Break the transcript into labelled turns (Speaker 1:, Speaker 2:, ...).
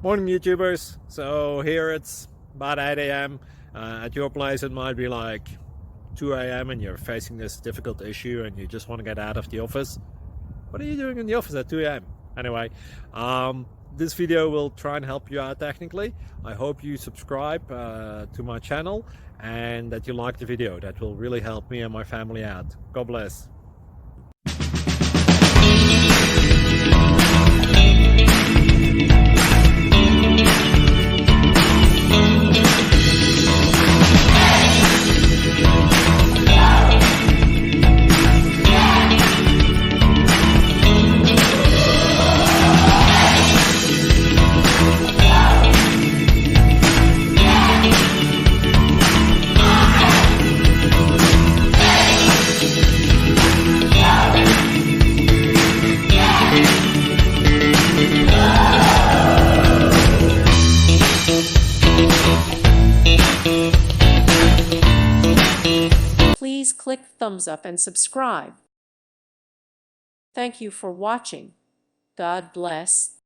Speaker 1: Morning YouTubers. So here it's about 8 a.m. At your place it might be like 2 a.m. and you're facing this difficult issue and you just want to get out of the office. What are you doing in the office at 2 a.m.? Anyway, this video will try and help you out technically. I hope you subscribe to my channel and that you like the video. That will really help me and my family out. God bless.
Speaker 2: Please click thumbs up and subscribe. Thank you for watching. God bless.